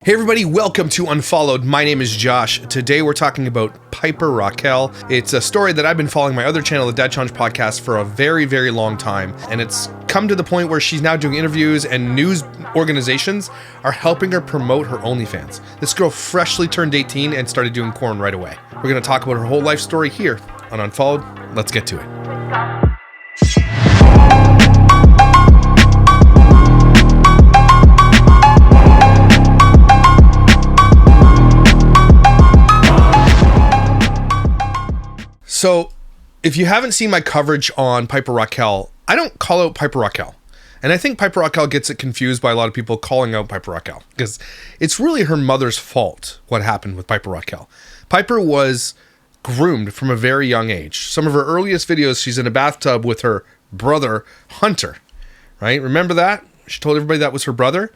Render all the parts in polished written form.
Hey everybody, welcome to Unfollowed. My name is Josh. Today we're talking about Piper Rockelle. It's a story that I've been following my other channel, the Dad Challenge Podcast, for a very, very long time. And it's come to the point where she's now doing interviews and news organizations are helping her promote her OnlyFans. This girl freshly turned 18 and started doing porn right away. We're going to talk about her whole life story here on Unfollowed. Let's get to it. So, if you haven't seen my coverage on Piper Rockelle, I don't call out Piper Rockelle. And I think Piper Rockelle gets it confused by a lot of people calling out Piper Rockelle, because it's really her mother's fault what happened with Piper Rockelle. Piper was groomed from a very young age. Some of her earliest videos, she's in a bathtub with her brother, Hunter, right? Remember that? She told everybody that was her brother.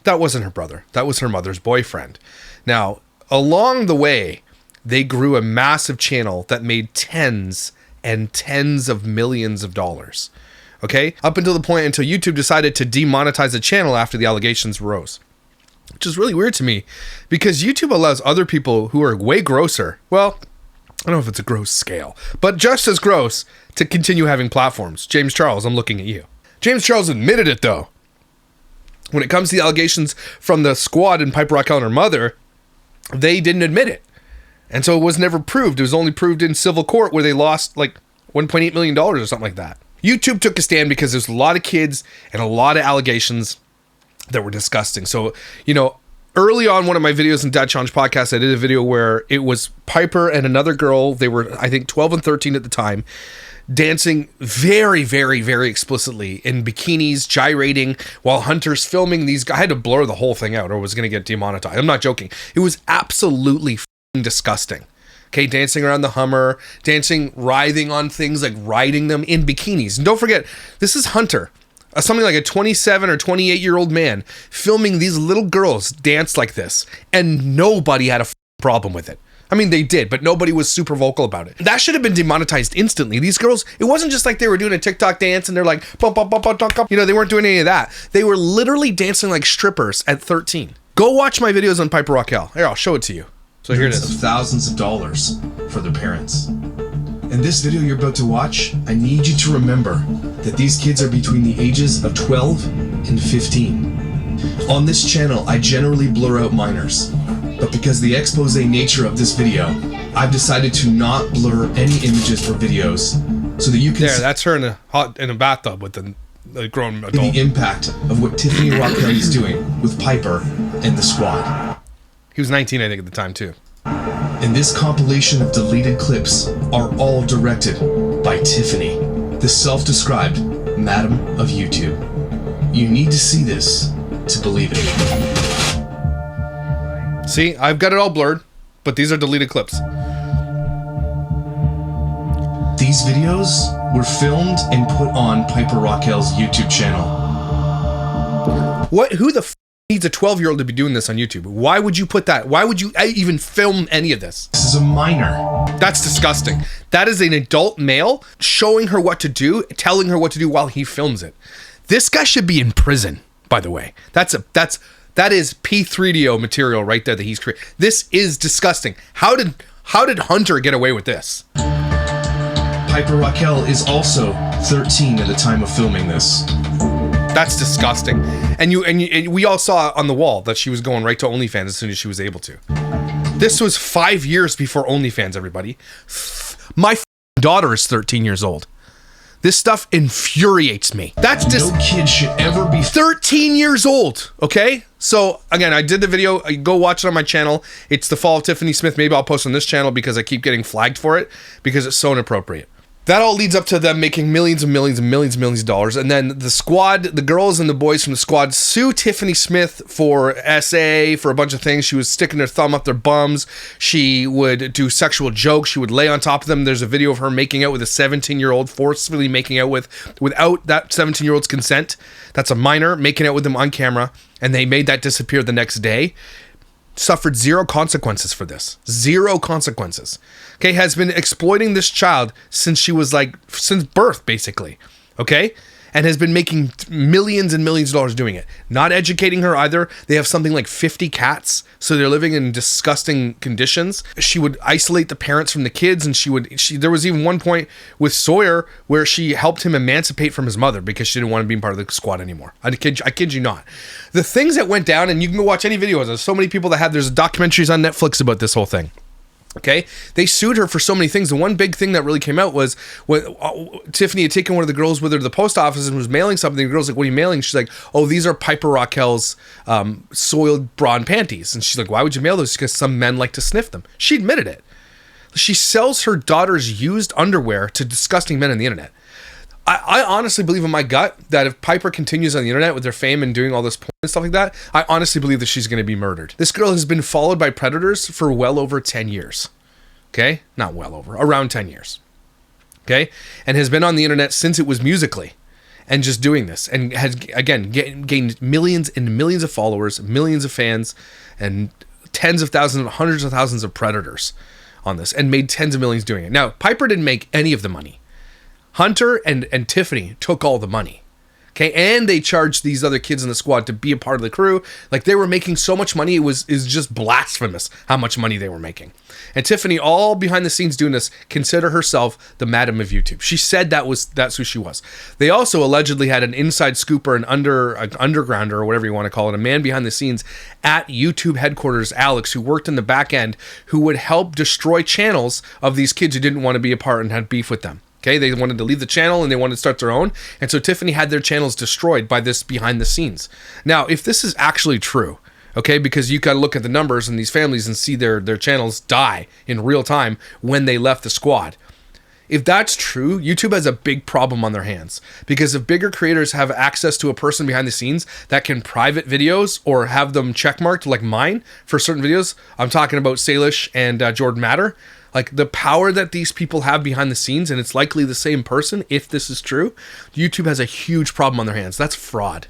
That wasn't her brother. That was her mother's boyfriend. Now, along the way, they grew a massive channel that made tens and tens of millions of dollars. Okay? Up until the point until YouTube decided to demonetize the channel after the allegations rose. Which is really weird to me because YouTube allows other people who are way grosser, well, I don't know if it's a gross scale, but just as gross, to continue having platforms. James Charles, I'm looking at you. James Charles admitted it though. When it comes to the allegations from the squad and Piper Rockelle and her mother, they didn't admit it. And so it was never proved. It was only proved in civil court where they lost like $1.8 million or something like that. YouTube took a stand because there's a lot of kids and a lot of allegations that were disgusting. So, you know, early on one of my videos in Dad Challenge Podcast, I did a video where it was Piper and another girl. They were, I think, 12 and 13 at the time, dancing very, very, very explicitly in bikinis, gyrating while Hunter's filming these guys. I had to blur the whole thing out or it was going to get demonetized. I'm not joking. It was absolutely disgusting. Okay, dancing around the Hummer, dancing, writhing on things, like riding them in bikinis. And don't forget, this is Hunter, something like a 27 or 28-year-old man filming these little girls dance like this, and nobody had a problem with it. I mean, they did, but nobody was super vocal about it. That should have been demonetized instantly. These girls, it wasn't just like they were doing a TikTok dance and they're like, bum, bum, bum, bum, bum, bum. You know, they weren't doing any of that. They were literally dancing like strippers at 13. Go watch my videos on Piper Rockelle. Here, I'll show it to you. So here it is. Of thousands of dollars for their parents. In this video you're about to watch, I need you to remember that these kids are between the ages of 12 and 15. On this channel, I generally blur out minors, but because the expose nature of this video, I've decided to not blur any images or videos so that you can see that's her in a bathtub with the grown adult. The impact of what Tiffany Rockelle is doing with Piper and the squad. He was 19, I think, at the time, too. And this compilation of deleted clips are all directed by Tiffany, the self-described Madam of YouTube. You need to see this to believe it. See, I've got it all blurred, but these are deleted clips. These videos were filmed and put on Piper Rockelle's YouTube channel. Who the needs a 12-year-old to be doing this on YouTube? Why would you put that? Why would you even film any of this? This is a minor. That's disgusting. That is an adult male showing her what to do, telling her what to do while he films it. This guy should be in prison, by the way. That is P3DO material right there that he's created. This is disgusting. How did Hunter get away with this? Piper Rockelle is also 13 at the time of filming this. That's disgusting. And we all saw on the wall that she was going right to OnlyFans as soon as she was able to. This was 5 years before OnlyFans, everybody. My daughter is 13 years old. This stuff infuriates me. That's just... No kid should ever be... 13 years old, okay? So, again, I did the video. Go watch it on my channel. It's The Fall of Tiffany Smith. Maybe I'll post on this channel because I keep getting flagged for it because it's so inappropriate. That all leads up to them making millions and millions and millions and millions of dollars. And then the squad, the girls and the boys from the squad sue Tiffany Smith for SA, for a bunch of things. She was sticking their thumb up their bums. She would do sexual jokes. She would lay on top of them. There's a video of her making out with a 17-year-old, forcefully making out without that 17-year-old's consent. That's a minor, making out with them on camera. And they made that disappear the next day. Suffered zero consequences for this. Zero consequences. Okay, has been exploiting this child since she was since birth, basically. Okay? and has been making millions and millions of dollars doing it. Not educating her either. They have something like 50 cats, so they're living in disgusting conditions. She would isolate the parents from the kids, and there was even one point with Sawyer where she helped him emancipate from his mother because she didn't want to be part of the squad anymore. I kid you not. The things that went down, and you can go watch any videos. There's so many people that have, there's documentaries on Netflix about this whole thing. Okay, they sued her for so many things. The one big thing that really came out was when Tiffany had taken one of the girls with her to the post office and was mailing something. The girl's like, "What are you mailing?" She's like, "Oh, these are Piper Rockelle's soiled bra and panties." And she's like, "Why would you mail those?" Because some men like to sniff them. She admitted it. She sells her daughter's used underwear to disgusting men on the internet. I honestly believe in my gut that if Piper continues on the internet with her fame and doing all this porn and stuff like that, I honestly believe that she's going to be murdered. This girl has been followed by predators for well over 10 years. Okay? Not well over. Around 10 years. Okay? And has been on the internet since it was Musical.ly. And just doing this. And has, again, gained millions and millions of followers, millions of fans, and tens of thousands, hundreds of thousands of predators on this. And made tens of millions doing it. Now, Piper didn't make any of the money. Hunter and Tiffany took all the money. Okay, and they charged these other kids in the squad to be a part of the crew. Like, they were making so much money, is just blasphemous how much money they were making. And Tiffany, all behind the scenes doing this, consider herself the madam of YouTube. She said that's who she was. They also allegedly had an inside scoop or an undergrounder or whatever you want to call it, a man behind the scenes at YouTube headquarters, Alex, who worked in the back end, who would help destroy channels of these kids who didn't want to be a part and had beef with them. Okay, they wanted to leave the channel and they wanted to start their own. And so Tiffany had their channels destroyed by this behind the scenes. Now, if this is actually true, okay, because you got to look at the numbers in these families and see their channels die in real time when they left the squad. If that's true, YouTube has a big problem on their hands, because if bigger creators have access to a person behind the scenes that can private videos or have them checkmarked like mine for certain videos, I'm talking about Salish and Jordan Matter, like the power that these people have behind the scenes, and it's likely the same person if this is true, YouTube has a huge problem on their hands. That's fraud.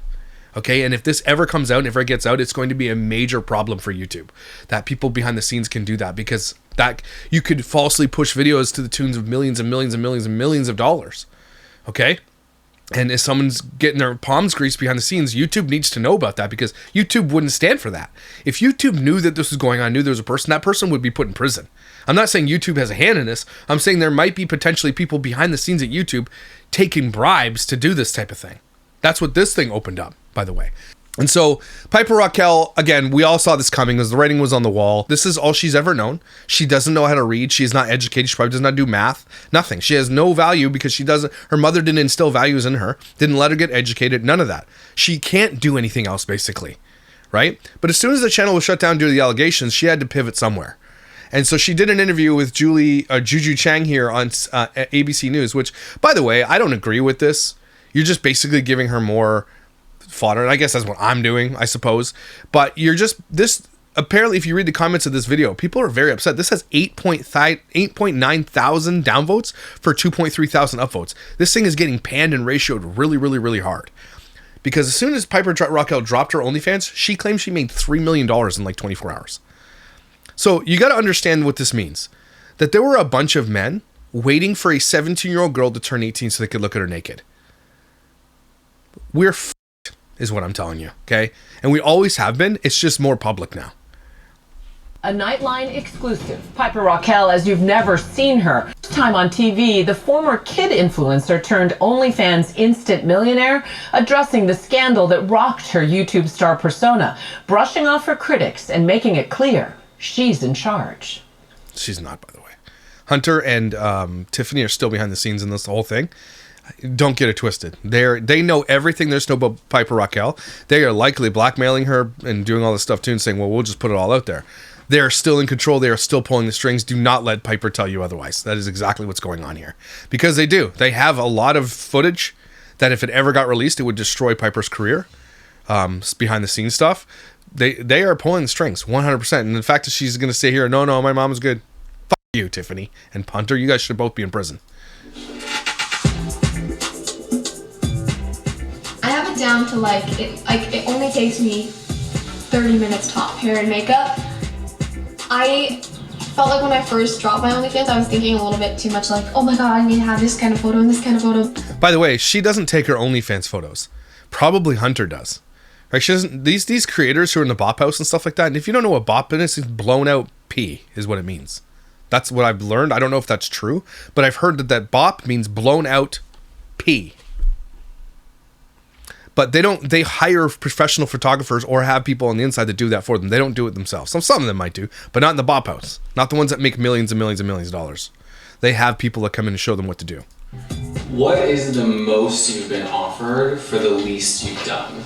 Okay, and if this ever comes out and if it gets out, it's going to be a major problem for YouTube that people behind the scenes can do that, because that you could falsely push videos to the tunes of millions and millions and millions and millions of dollars. Okay, and if someone's getting their palms greased behind the scenes, YouTube needs to know about that, because YouTube wouldn't stand for that. If YouTube knew that this was going on, knew there was a person, that person would be put in prison. I'm not saying YouTube has a hand in this. I'm saying there might be potentially people behind the scenes at YouTube taking bribes to do this type of thing. That's what this thing opened up, by the way. And so Piper Rockelle, again, we all saw this coming as the writing was on the wall. This is all she's ever known. She doesn't know how to read. She is not educated. She probably does not do math. Nothing. She has no value because her mother didn't instill values in her, didn't let her get educated, none of that. She can't do anything else, basically, right? But as soon as the channel was shut down due to the allegations, she had to pivot somewhere. And so she did an interview with Juju Chang here on ABC News, which, by the way, I don't agree with this. You're just basically giving her more fodder. And I guess that's what I'm doing, I suppose. But apparently, if you read the comments of this video, people are very upset. This has 8.9 thousand downvotes for 2.3 thousand upvotes. This thing is getting panned and ratioed really, really, really hard. Because as soon as Piper Rockelle dropped her OnlyFans, she claimed she made $3 million in like 24 hours. So you got to understand what this means. That there were a bunch of men waiting for a 17-year-old girl to turn 18 so they could look at her naked. We're f***ed, is what I'm telling you, okay? And we always have been. It's just more public now. A Nightline exclusive. Piper Rockelle as you've never seen her. This time on TV, the former kid influencer turned OnlyFans instant millionaire, addressing the scandal that rocked her YouTube star persona, brushing off her critics and making it clear she's in charge. She's not, by the way. Hunter and Tiffany are still behind the scenes in this whole thing. Don't get it twisted. They know everything there's to know about Piper Rockelle. They are likely blackmailing her and doing all this stuff too and saying, well, we'll just put it all out there. They are still in control. They are still pulling the strings. Do not let Piper tell you otherwise. That is exactly what's going on here. Because they do. They have a lot of footage that if it ever got released, it would destroy Piper's career. Behind the scenes stuff. They are pulling the strings 100%. And the fact that she's going to say here, no, my mom is good. Fuck you, Tiffany and Hunter. You guys should both be in prison. I have it down to it only takes me 30 minutes top, hair and makeup. I felt like when I first dropped my OnlyFans, I was thinking a little bit too much like, oh my god, I need to have this kind of photo and this kind of photo. By the way, she doesn't take her OnlyFans photos. Probably Hunter does. Right? She doesn't. These creators who are in the bop house and stuff like that. And if you don't know what bop is, it's blown out pee is what it means. That's what I've learned. I don't know if that's true, but I've heard that bop means blown out pee. But they hire professional photographers or have people on the inside that do that for them. They don't do it themselves. Some of them might do, but not in the bop house. Not the ones that make millions and millions and millions of dollars. They have people that come in and show them what to do. What is the most you've been offered for the least you've done?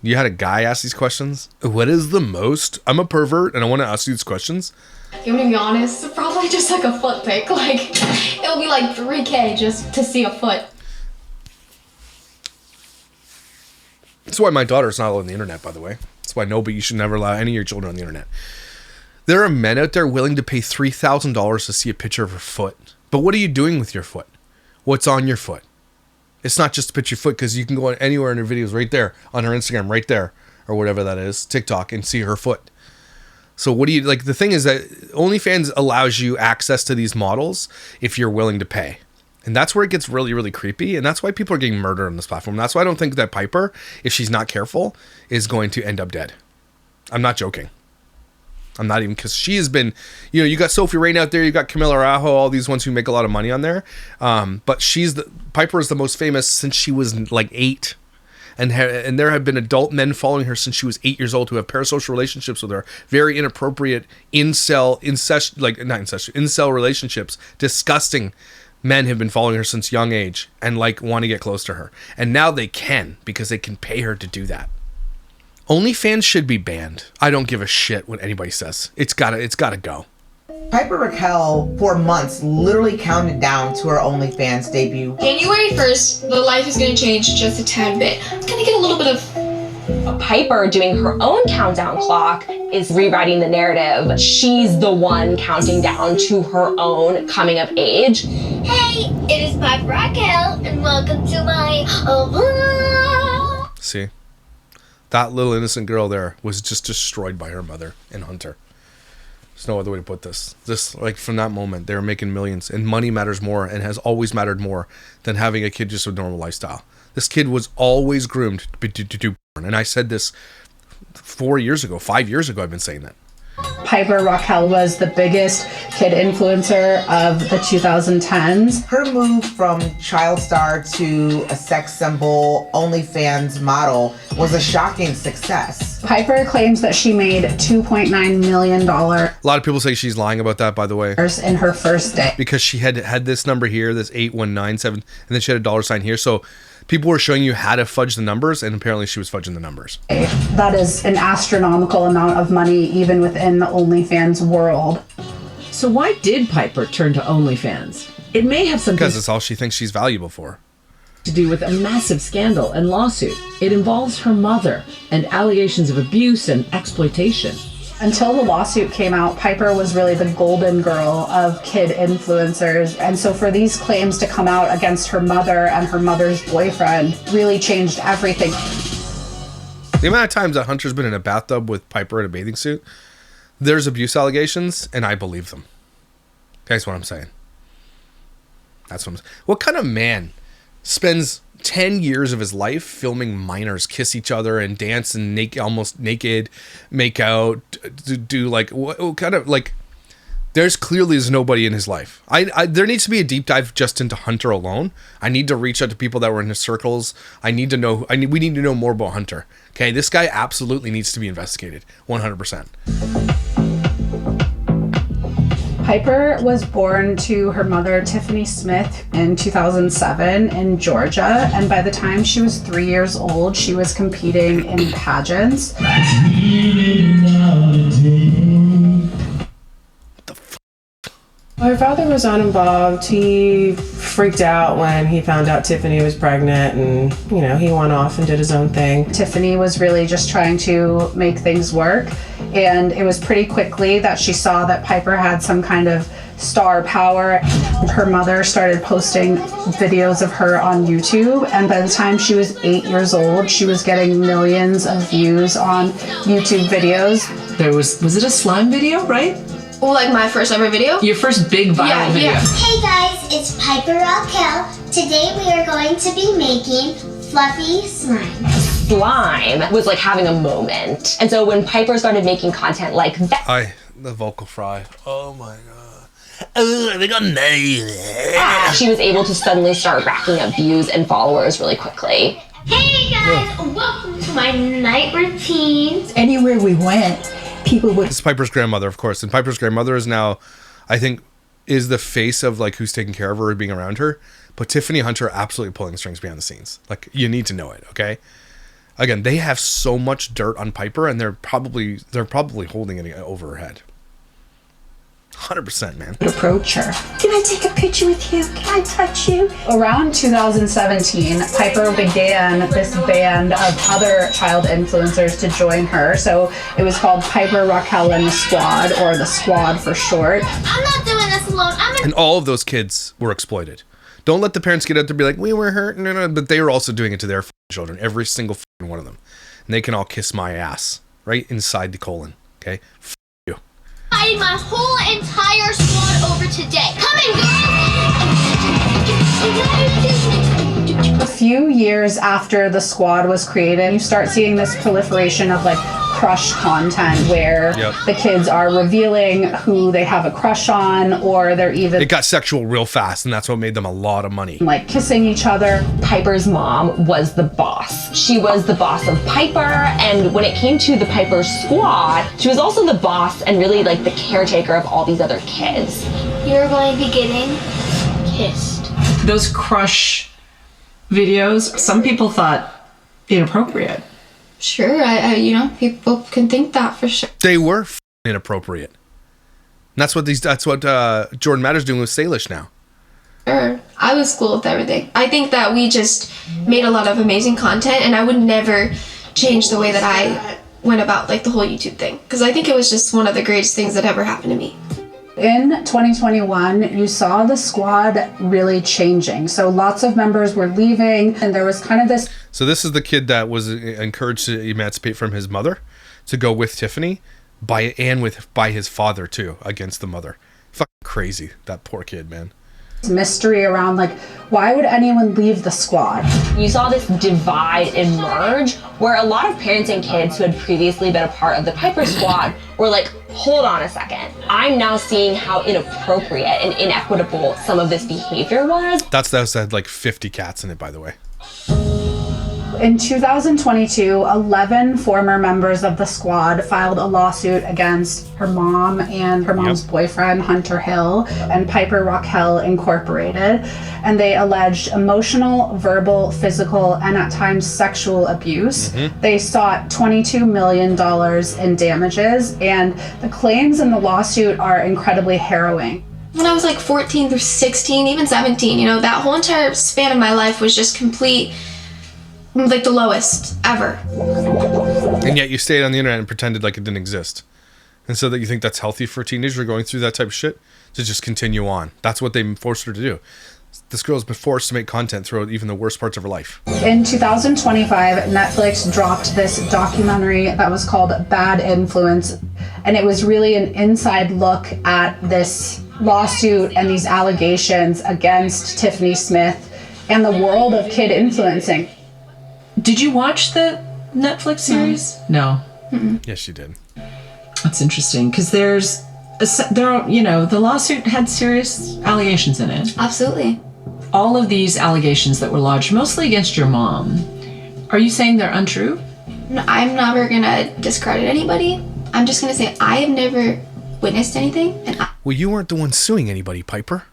You had a guy ask these questions? What is the most? I'm a pervert and I want to ask you these questions. I'm gonna be honest, probably just like a foot pic. Like, it'll be like $3K just to see a foot. That's why my daughter's not on the internet, by the way. That's why you should never allow any of your children on the internet. There are men out there willing to pay $3,000 to see a picture of her foot. But what are you doing with your foot? What's on your foot? It's not just a picture of your foot, because you can go anywhere in her videos right there, on her Instagram right there, or whatever that is, TikTok, and see her foot. So what do you, like, the thing is that OnlyFans allows you access to these models if you're willing to pay. And that's where it gets really, really creepy. And that's why people are getting murdered on this platform. That's why I don't think that Piper, if she's not careful, is going to end up dead. I'm not joking. I'm not even, because she has been, you got Sophie Rain out there, you got Camila Arajo, all these ones who make a lot of money on there. But Piper is the most famous since she was like 8. And there have been adult men following her since she was 8 years old who have parasocial relationships with her. Very inappropriate incel relationships. Disgusting men have been following her since young age and want to get close to her. And now they can, because they can pay her to do that. OnlyFans should be banned. I don't give a shit what anybody says. It's gotta go. Piper Rockelle, for months, literally counted down to her OnlyFans debut. January 1st, the life is gonna change just a tad bit. It's gonna get a little bit of... Piper doing her own countdown clock is rewriting the narrative. She's the one counting down to her own coming of age. Hey, it is Piper Rockelle, and welcome to my vlog. See? That little innocent girl there was just destroyed by her mother and Hunter. There's no other way to put this. From that moment, they were making millions, and money matters more and has always mattered more than having a kid just with a normal lifestyle. This kid was always groomed to do porn. And I said this 5 years ago, I've been saying that. Piper Rockelle was the biggest kid influencer of the 2010s. Her move from child star to a sex symbol OnlyFans model was a shocking success. Piper claims that she made $2.9 million. A lot of people say she's lying about that, by the way. In her first day. Because she had this number here, this 8197, and then she had a $sign here. So people were showing you how to fudge the numbers, and apparently she was fudging the numbers. That is an astronomical amount of money, even within the OnlyFans world. So why did Piper turn to OnlyFans? It may have something because it's all she thinks she's valuable for. To do with a massive scandal and lawsuit. It involves her mother and allegations of abuse and exploitation. Until the lawsuit came out, Piper was really the golden girl of kid influencers. And so for these claims to come out against her mother and her mother's boyfriend really changed everything. The amount of times that Hunter's been in a bathtub with Piper in a bathing suit, there's abuse allegations, and I believe them. That's what I'm saying. What kind of man spends 10 years of his life filming minors kiss each other and dance and almost naked, make out, do what kind of there's clearly is nobody in his life. There needs to be a deep dive just into Hunter alone. I need to reach out to people that were in his circles. We need to know more about Hunter. Okay, this guy absolutely needs to be investigated 100%. Piper was born to her mother, Tiffany Smith, in 2007 in Georgia. And by the time she was 3 years old, she was competing in pageants. Her father was uninvolved. He freaked out when he found out Tiffany was pregnant, and he went off and did his own thing. Tiffany was really just trying to make things work, and it was pretty quickly that she saw that Piper had some kind of star power. Her mother started posting videos of her on YouTube, and by the time she was 8 years old, she was getting millions of views on YouTube videos. There was it a slime video, right? Well, like my first ever video? Your first big viral video. Yeah. Hey guys, it's Piper Rockelle. Today we are going to be making fluffy slime. Slime was like having a moment. And so when Piper started making content like that, the vocal fry. Oh my god. Oh, they got nailed. she was able to suddenly start racking up views and followers really quickly. Hey guys, welcome to my night routine. Anywhere we went, people would... This is Piper's grandmother, of course. And Piper's grandmother is now, I think, is the face of like who's taking care of her or being around her. But Tiffany and Hunter are absolutely pulling the strings behind the scenes. Like, you need to know it, okay? Again, they have so much dirt on Piper, and they're probably holding it over her head. 100%, man. Approach her. Can I take a picture with you? Can I touch you? Around 2017, Piper began this band of other child influencers to join her. So it was called Piper, Rockelle, and the Squad, or the Squad for short. I'm not doing this alone. And all of those kids were exploited. Don't let the parents get out there and be like, we were hurt, no, but they were also doing it to their children, every single one of them. And they can all kiss my ass, right inside the colon, okay? You. I need my whole entire squad over today. Come in, girls! A few years after the Squad was created, you start seeing this proliferation of like crush content where the kids are revealing who they have a crush on, or they're even... It got sexual real fast, and that's what made them a lot of money. Like kissing each other. Piper's mom was the boss. She was the boss of Piper, and when it came to the Piper Squad, she was also the boss and really like the caretaker of all these other kids. You're going to be getting kissed. Those crush videos, some people thought inappropriate. Sure, I people can think that for sure. They were inappropriate. And that's what Jordan Matter's doing with Salish now. Sure, I was cool with everything. I think that we just made a lot of amazing content, and I would never change the way that I went about like the whole YouTube thing, because I think it was just one of the greatest things that ever happened to me. In 2021, you saw the Squad really changing. So lots of members were leaving, and there was kind of this... So this is the kid that was encouraged to emancipate from his mother to go with Tiffany by his father too, against the mother. Fucking crazy, that poor kid, man. Mystery around like, why would anyone leave the Squad? You saw this divide emerge where a lot of parents and kids who had previously been a part of the Piper Squad were like, hold on a second. I'm now seeing how inappropriate and inequitable some of this behavior was. That's the house that had like 50 cats in it, by the way. In 2022, 11 former members of the Squad filed a lawsuit against her mom and her mom's boyfriend, Hunter Hill, and Piper Rockelle Incorporated. And they alleged emotional, verbal, physical, and at times sexual abuse. They sought $22 million in damages, and the claims in the lawsuit are incredibly harrowing. When I was like 14 through 16, even 17, that whole entire span of my life was just complete... like the lowest ever. And yet you stayed on the internet and pretended like it didn't exist. And so that you think that's healthy for a teenager going through that type of shit? To just continue on. That's what they forced her to do. This girl's been forced to make content throughout even the worst parts of her life. In 2025, Netflix dropped this documentary that was called Bad Influence. And it was really an inside look at this lawsuit and these allegations against Tiffany Smith and the world of kid influencing. Did you watch the Netflix series? No. Yes, you did. That's interesting, because the lawsuit had serious allegations in it. Absolutely. All of these allegations that were lodged, mostly against your mom, are you saying they're untrue? No, I'm never gonna discredit anybody. I'm just gonna say I have never witnessed anything. Well, you weren't the one suing anybody, Piper.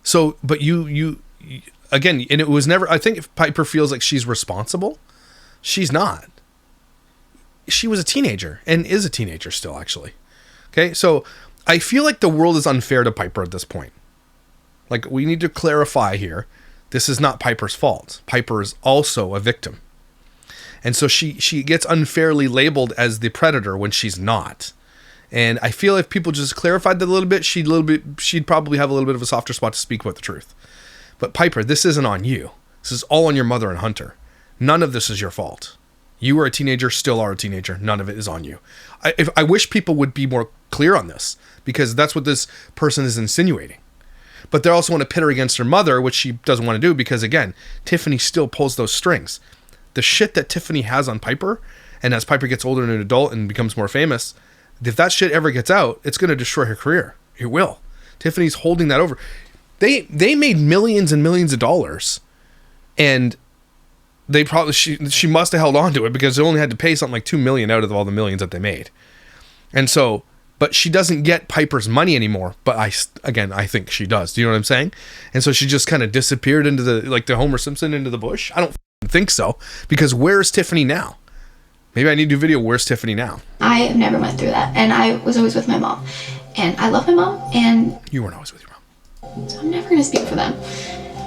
So, but you again, and it was never, I think if Piper feels like she's responsible, she's not. She was a teenager and is a teenager still, actually. Okay, so I feel like the world is unfair to Piper at this point. Like, we need to clarify here, this is not Piper's fault. Piper is also a victim. And so she gets unfairly labeled as the predator when she's not. And I feel if people just clarified that a little bit, she'd probably have a little bit of a softer spot to speak about the truth. But Piper, this isn't on you. This is all on your mother and Hunter. None of this is your fault. You were a teenager, still are a teenager. None of it is on you. I wish people would be more clear on this, because that's what this person is insinuating. But they also want to pit her against her mother, which she doesn't want to do, because again, Tiffany still pulls those strings. The shit that Tiffany has on Piper, and as Piper gets older and an adult and becomes more famous, if that shit ever gets out, it's going to destroy her career. It will. Tiffany's holding that over. They made millions and millions of dollars, and they probably she must have held on to it, because they only had to pay something like $2 million out of all the millions that they made. And so, but she doesn't get Piper's money anymore. But I think she does. Do you know what I'm saying? And so she just kind of disappeared into the Homer Simpson into the bush. I don't think so, because where's Tiffany now? Maybe I need to do a video. Where's Tiffany now? I never went through that, and I was always with my mom, and I love my mom, and you weren't always with your mom. So I'm never gonna speak for them,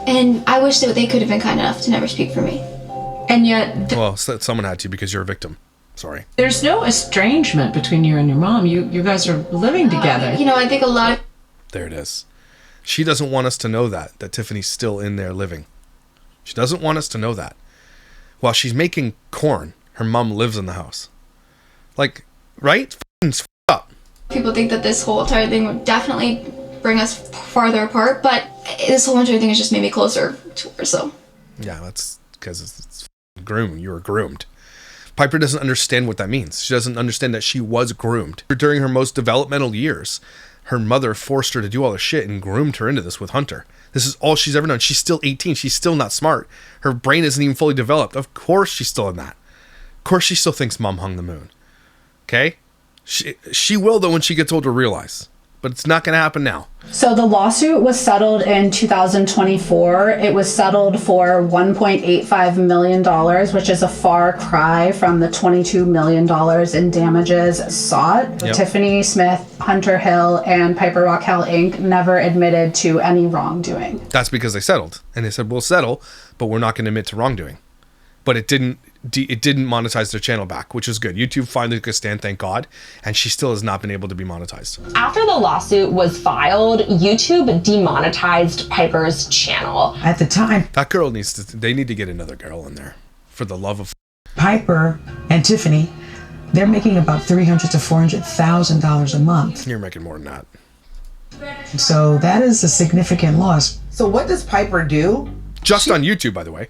and I wish that they could have been kind enough to never speak for me. And yet, well, someone had to, because you're a victim. Sorry. There's no estrangement between you and your mom. You guys are living together. You know, I think a lot of... There it is. She doesn't want us to know that Tiffany's still in there living. She doesn't want us to know that. While she's making corn, her mom lives in the house. Like, right? It's up. People think that this whole entire thing would definitely bring us farther apart, but this whole entire thing has just made me closer to her, so... Yeah, that's because it's grooming. You were groomed. Piper doesn't understand what that means. She doesn't understand that she was groomed. During her most developmental years, her mother forced her to do all this shit and groomed her into this with Hunter. This is all she's ever done. She's still 18. She's still not smart. Her brain isn't even fully developed. Of course she's still in that. Of course she still thinks mom hung the moon. Okay? She will, though, when she gets older, realize. But it's not going to happen now. So the lawsuit was settled in 2024. It was settled for $1.85 million, which is a far cry from the $22 million in damages sought. Yep. Tiffany Smith, Hunter Hill, and Piper Rockelle Inc. never admitted to any wrongdoing. That's because they settled. And they said, we'll settle, but we're not going to admit to wrongdoing. But it didn't monetize their channel back, which is good. YouTube finally took a stand, thank God, and she still has not been able to be monetized. After the lawsuit was filed, YouTube demonetized Piper's channel. At the time, that girl they need to get another girl in there, for the love of Piper and Tiffany. They're making about $300,000 to $400,000 a month. You're making more than that. So that is a significant loss. So what does Piper do? Just on YouTube, by the way.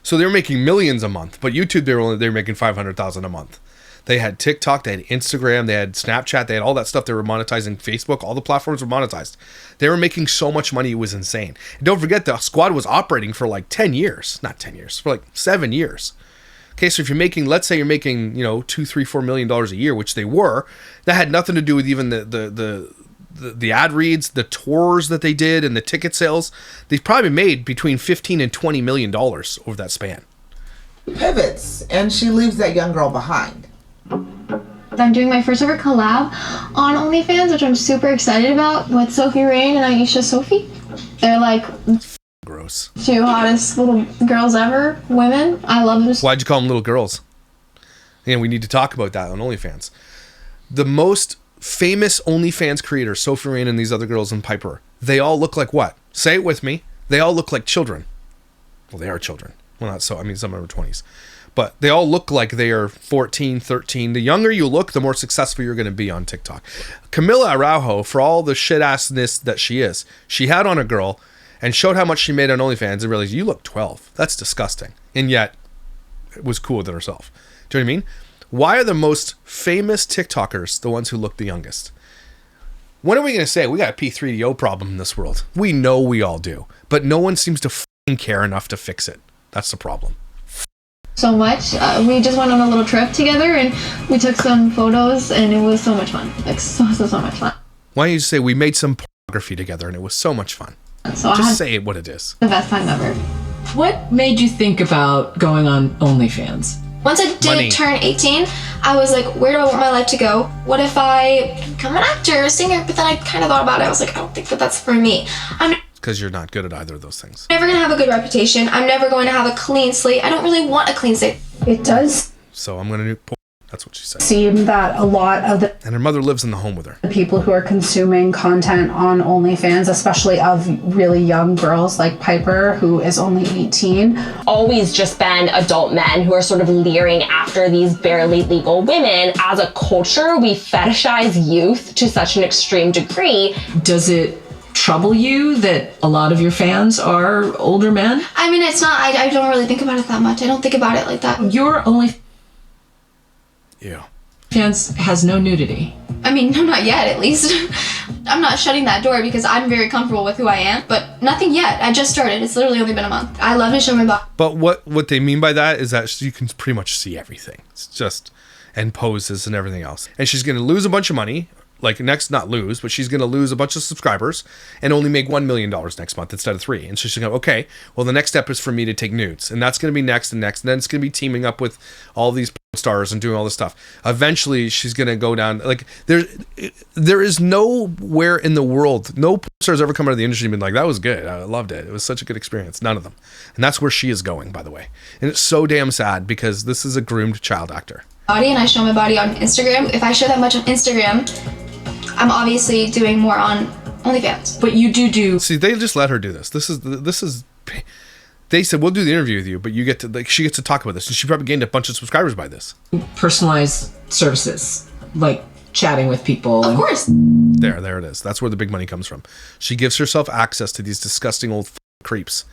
So they were making millions a month, but YouTube they were making $500,000 a month. They had TikTok, they had Instagram, they had Snapchat, they had all that stuff. They were monetizing Facebook. All the platforms were monetized. They were making so much money, it was insane. And don't forget, the squad was operating for like 10 years, not 10 years, for like 7 years. Okay, so if you're making, let's say you're making, $2, $3, $4 million a year, which they were, that had nothing to do with even the ad reads, the tours that they did, and the ticket sales. They've probably made between $15 and $20 million over that span. Pivots, and she leaves that young girl behind. I'm doing my first ever collab on OnlyFans, which I'm super excited about, with Sophie Rain and Aisha Sophie. They're like gross, two hottest little girls ever, women. I love them. Why'd you call them little girls? And we need to talk about that on OnlyFans. The most famous OnlyFans creators, Sophie Rain and these other girls and Piper, they all look like what? Say it with me. They all look like children. Well, they are children. Well, not so. I mean, some are 20s. But they all look like they are 14, 13. The younger you look, the more successful you're going to be on TikTok. Camila Araujo, for all the shit-assness that she is, she had on a girl and showed how much she made on OnlyFans and realized, you look 12. That's disgusting. And yet, it was cool with it herself. Do you know what I mean? Why are the most famous TikTokers the ones who look the youngest? When are we going to say we got a P3DO problem in this world? We know we all do. But no one seems to f***ing care enough to fix it. That's the problem. So much. We just went on a little trip together and we took some photos and it was so much fun. Like so much fun. Why don't you say we made some pornography together and it was so much fun? So just say what it is. The best time ever. What made you think about going on OnlyFans? Once I did turn 18, I was like, where do I want my life to go? What if I become an actor, a singer? But then I kind of thought about it. I was like, I don't think that that's for me. Because you're not good at either of those things. I'm never going to have a good reputation. I'm never going to have a clean slate. I don't really want a clean slate. It does. So I'm going to do porn. That's what she said. Seem that a lot of the And her mother lives in the home with her. people who are consuming content on OnlyFans, especially of really young girls like Piper, who is only 18, always just been adult men who are sort of leering after these barely legal women. As a culture, we fetishize youth to such an extreme degree. Does it trouble you that a lot of your fans are older men? I mean, it's not, I don't really think about it that much. I don't think about it like that. Your OnlyFans Yeah. has no nudity. I mean, no, not yet, at least. I'm not shutting that door because I'm very comfortable with who I am, but nothing yet. I just started. It's literally only been a month. I love to show my body. But what they mean by that is that you can pretty much see everything. It's just, and poses and everything else. And she's going to lose a bunch of money. Like not lose, but she's going to lose a bunch of subscribers and only make $1 million next month instead of 3. And so she's going to go, okay, well, the next step is for me to take nudes. And that's going to be next and next. And then it's going to be teaming up with all these stars and doing all this stuff. Eventually, she's going to go down. Like, there is nowhere in the world, no porn stars ever come out of the industry and been like, that was good. I loved it. It was such a good experience. None of them. And that's where she is going, by the way. And it's so damn sad because this is a groomed child actor. And I show my body on Instagram. If I show that much on Instagram, I'm obviously doing more on OnlyFans. But you do. See, they just let her do this. This is. They said we'll do the interview with you, but you get to she gets to talk about this, and she probably gained a bunch of subscribers by this. Personalized services like chatting with people. Of course. There it is. That's where the big money comes from. She gives herself access to these disgusting old creeps,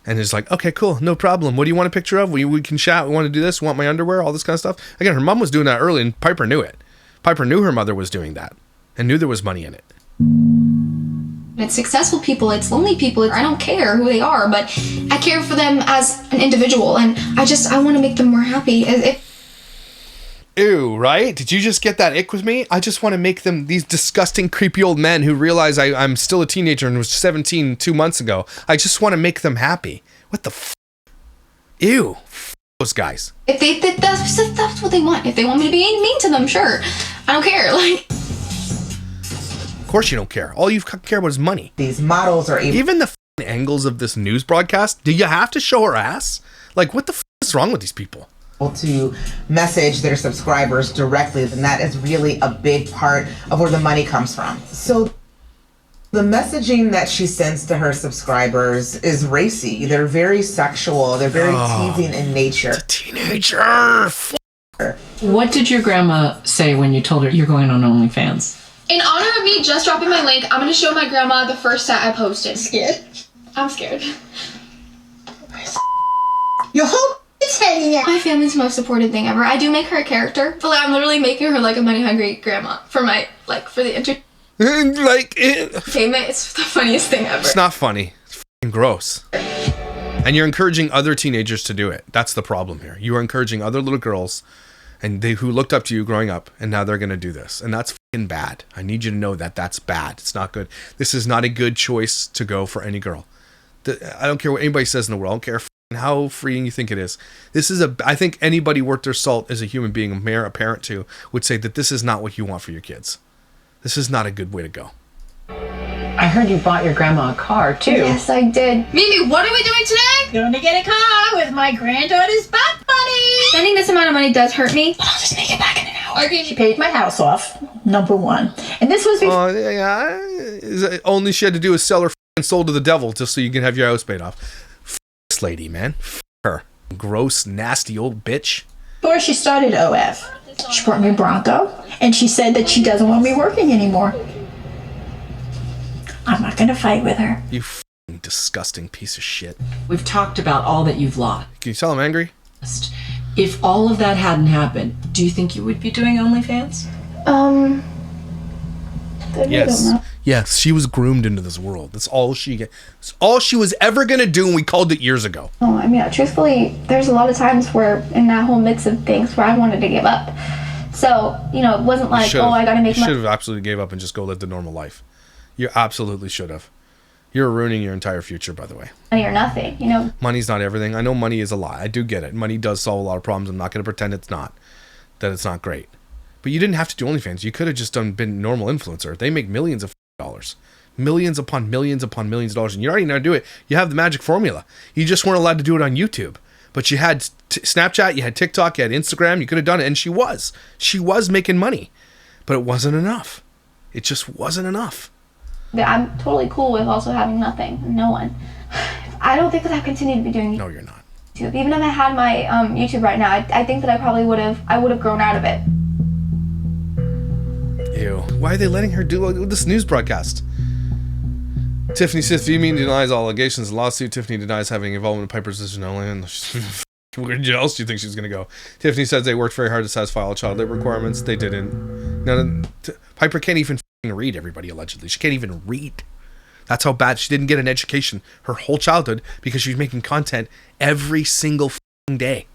and is like, okay, cool, no problem. What do you want a picture of? We can chat. We want to do this. We want my underwear? All this kind of stuff. Again, her mom was doing that early, and Piper knew it. Piper knew her mother was doing that. And knew there was money in it. It's successful people, it's lonely people. I don't care who they are, but I care for them as an individual, and I want to make them more happy. Ew, right? Did you just get that ick with me? I just want to make them these disgusting, creepy old men who realize I'm still a teenager and was 17 2 months ago. I just want to make them happy. What the f***? Ew. F*** those guys. If that's what they want. If they want me to be mean to them, sure. I don't care. Of course you don't care. All you care about is money. These models are even the angles of this news broadcast. Do you have to show her ass? Like, what the f is wrong with these people? To message their subscribers directly, and that is really a big part of where the money comes from. So the messaging that she sends to her subscribers is racy. They're very sexual. They're very teasing in nature. It's a teenager. What did your grandma say when you told her you're going on OnlyFans? In honor of me just dropping my link, I'm going to show my grandma the first set I posted. Scared? I'm scared. Your whole my family's the most supportive thing ever. I do make her a character, but I'm literally making her like a money hungry grandma for my for the entertainment. It's the funniest thing ever. It's not funny. It's fucking gross. And you're encouraging other teenagers to do it. That's the problem here. You are encouraging other little girls and who looked up to you growing up, and now they're going to do this. And that's fucking bad. I need you to know that that's bad. It's not good. This is not a good choice to go for any girl. I don't care what anybody says in the world. I don't care how freeing you think it is. I think anybody worth their salt as a human being, a parent too, would say that this is not what you want for your kids. This is not a good way to go. I heard you bought your grandma a car too. Yes, I did. Mimi, what are we doing today? Gonna get a car with my granddaughter's bath money. Spending this amount of money does hurt me. But I'll just make it back in an hour. Okay. She paid my house off, number one. And this was before. Only she had to do is sell her soul to the devil just so you can have your house paid off. This lady, man. Her. Gross, nasty old bitch. Before she started OF, she brought me a Bronco, and she said that she doesn't want me working anymore. I'm not gonna fight with her. You f***ing disgusting piece of shit. We've talked about all that you've lost. Can you tell I'm angry? If all of that hadn't happened, do you think you would be doing OnlyFans? Yes. Yes, she was groomed into this world. That's all she was ever gonna do, and we called it years ago. Oh, I mean, truthfully, there's a lot of times where in that whole mix of things where I wanted to give up. So, it wasn't like, I gotta make money. You should have absolutely gave up and just go live the normal life. You absolutely should have. You're ruining your entire future, by the way. Money or nothing, Money's not everything. I know money is a lie. I do get it. Money does solve a lot of problems. I'm not going to pretend that it's not great. But you didn't have to do OnlyFans. You could have just been a normal influencer. They make millions of dollars. Millions upon millions upon millions of dollars. And you already know how to do it. You have the magic formula. You just weren't allowed to do it on YouTube. But you had Snapchat, you had TikTok, you had Instagram, you could have done it, and she was making money, but it wasn't enough. It just wasn't enough. I'm totally cool with also having nothing, no one. I don't think that I've continued to be doing. No, you're not. YouTube. Even if I had my YouTube right now, I think that I probably would have grown out of it. Ew. Why are they letting her do this news broadcast? Tiffany says, Female denies all allegations. Lawsuit. Tiffany denies having involvement in Piper's decision only. Where else do you think she's going to go? Tiffany says they worked very hard to satisfy all child labor requirements. They didn't. Piper can't even read, everybody, allegedly. She can't even read. That's how bad. She didn't get an education her whole childhood because she was making content every single day.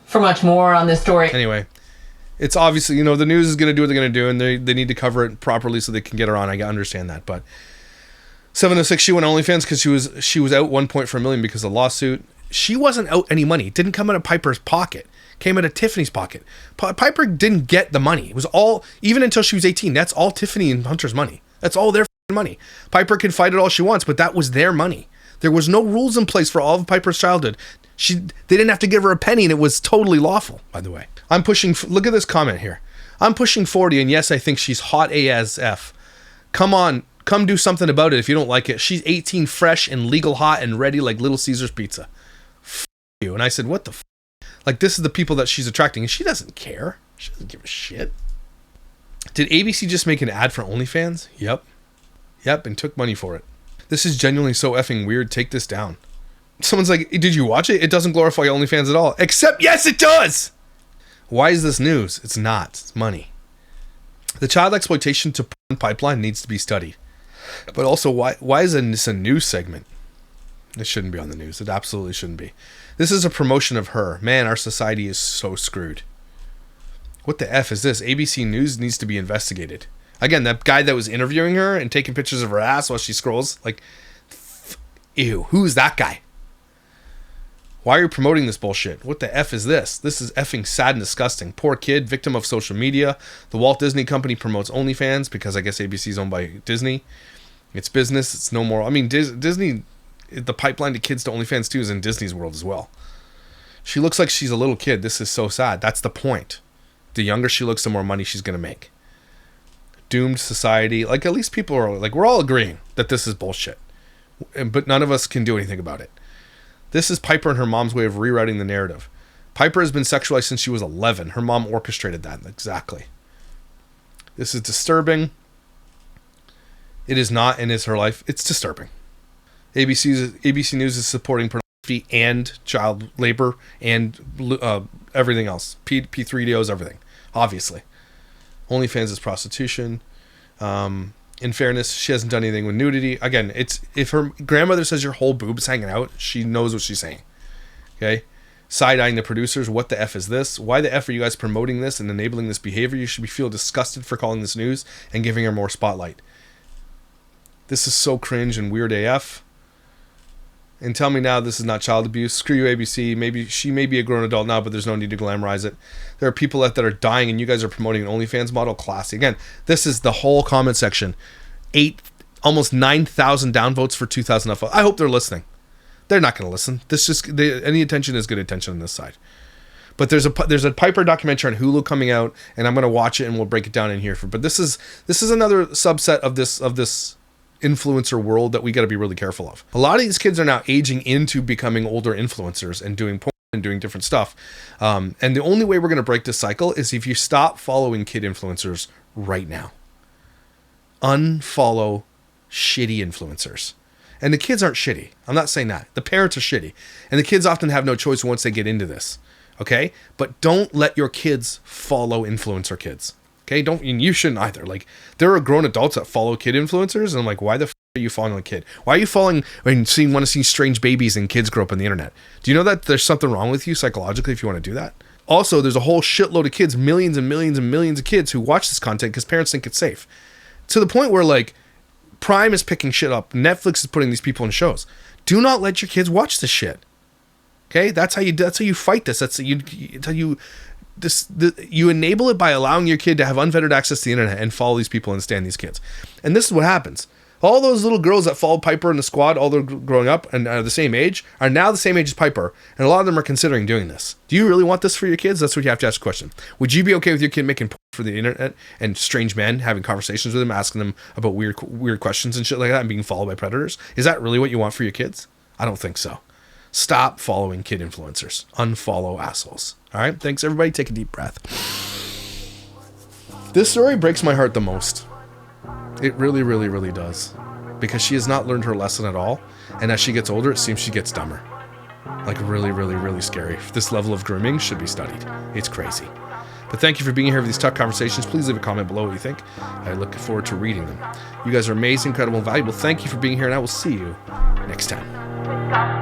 For much more on this story. Anyway, it's obviously, the news is going to do what they're going to do, and they need to cover it properly so they can get her on. I understand that, but 706, she went OnlyFans because she was out $1.4 million because of the lawsuit. She wasn't out any money. It didn't come out of Piper's pocket. It came out of Tiffany's pocket. Piper didn't get the money. It was all, even until she was 18, that's all Tiffany and Hunter's money. That's all their money. Piper can fight it all she wants, but that was their money. There was no rules in place for all of Piper's childhood. They didn't have to give her a penny, and it was totally lawful, by the way. Look at this comment here. I'm pushing 40, and yes, I think she's hot ASF. Come on, come do something about it if you don't like it. She's 18, fresh and legal hot and ready like Little Caesar's pizza. F you. And I said, what the f? Like, this is the people that she's attracting, and she doesn't care. She doesn't give a shit. Did ABC just make an ad for OnlyFans? Yep, and took money for it. This is genuinely so effing weird. Take this down. Someone's like, did you watch it? It doesn't glorify OnlyFans at all. Except, yes, it does! Why is this news? It's not. It's money. The child exploitation to porn pipeline needs to be studied. But also, why is this a news segment? It shouldn't be on the news. It absolutely shouldn't be. This is a promotion of her. Man, our society is so screwed. What the F is this? ABC News needs to be investigated. Again, that guy that was interviewing her and taking pictures of her ass while she scrolls, like, ew, who's that guy? Why are you promoting this bullshit? What the F is this? This is effing sad and disgusting. Poor kid, victim of social media. The Walt Disney Company promotes OnlyFans because I guess ABC is owned by Disney. It's business. It's no more. I mean, Disney, the pipeline to kids to OnlyFans too is in Disney's world as well. She looks like she's a little kid. This is so sad. That's the point. The younger she looks, the more money she's going to make. Doomed society. Like, at least people are, like, we're all agreeing that this is bullshit. But none of us can do anything about it. This is Piper and her mom's way of rewriting the narrative. Piper has been sexualized since she was 11. Her mom orchestrated that. Exactly. This is disturbing. It is not, and is her life. It's disturbing. ABC News is supporting pornography and child labor and everything else. P3 deals, everything. Obviously. OnlyFans is prostitution. In fairness, she hasn't done anything with nudity. Again, it's if her grandmother says your whole boob's hanging out, she knows what she's saying. Okay? Side-eyeing the producers. What the F is this? Why the F are you guys promoting this and enabling this behavior? You should feel disgusted for calling this news and giving her more spotlight. This is so cringe and weird AF. And tell me now this is not child abuse. Screw you, ABC. Maybe she may be a grown adult now, but there's no need to glamorize it. There are people that are dying, and you guys are promoting an OnlyFans model. Classy. Again, this is the whole comment section. Almost 9,000 downvotes for 2,000 upvotes. I hope they're listening. They're not going to listen. Any attention is good attention on this side. But there's a Piper documentary on Hulu coming out, and I'm going to watch it and we'll break it down in here. But this is another subset of this influencer world that we got to be really careful of. A lot of these kids are now aging into becoming older influencers and doing porn and doing different stuff. And the only way we're going to break this cycle is if you stop following kid influencers right now. Unfollow shitty influencers. And the kids aren't shitty. I'm not saying that. The parents are shitty. And the kids often have no choice once they get into this. Okay? But don't let your kids follow influencer kids. Okay, and you shouldn't either. Like, there are grown adults that follow kid influencers, and I'm like, why the f are you following a kid? Why are you following and want to see strange babies and kids grow up on the internet? Do you know that there's something wrong with you psychologically if you want to do that? Also, there's a whole shitload of kids, millions and millions and millions of kids who watch this content because parents think it's safe. To the point where, like, Prime is picking shit up. Netflix is putting these people in shows. Do not let your kids watch this shit. Okay, that's how you fight this. You enable it by allowing your kid to have unfettered access to the internet and follow these people and stand these kids. And this is what happens. All those little girls that followed Piper and the squad, all they're growing up and are the same age, are now the same age as Piper. And a lot of them are considering doing this. Do you really want this for your kids? That's what you have to ask a question. Would you be okay with your kid making porn for the internet and strange men having conversations with them, asking them about weird questions and shit like that and being followed by predators? Is that really what you want for your kids? I don't think so. Stop following kid influencers. Unfollow assholes. All right? Thanks, everybody. Take a deep breath. This story breaks my heart the most. It really, really, really does. Because she has not learned her lesson at all. And as she gets older, it seems she gets dumber. Like really, really, really scary. This level of grooming should be studied. It's crazy. But thank you for being here for these tough conversations. Please leave a comment below what you think. I look forward to reading them. You guys are amazing, incredible, and valuable. Thank you for being here, and I will see you next time.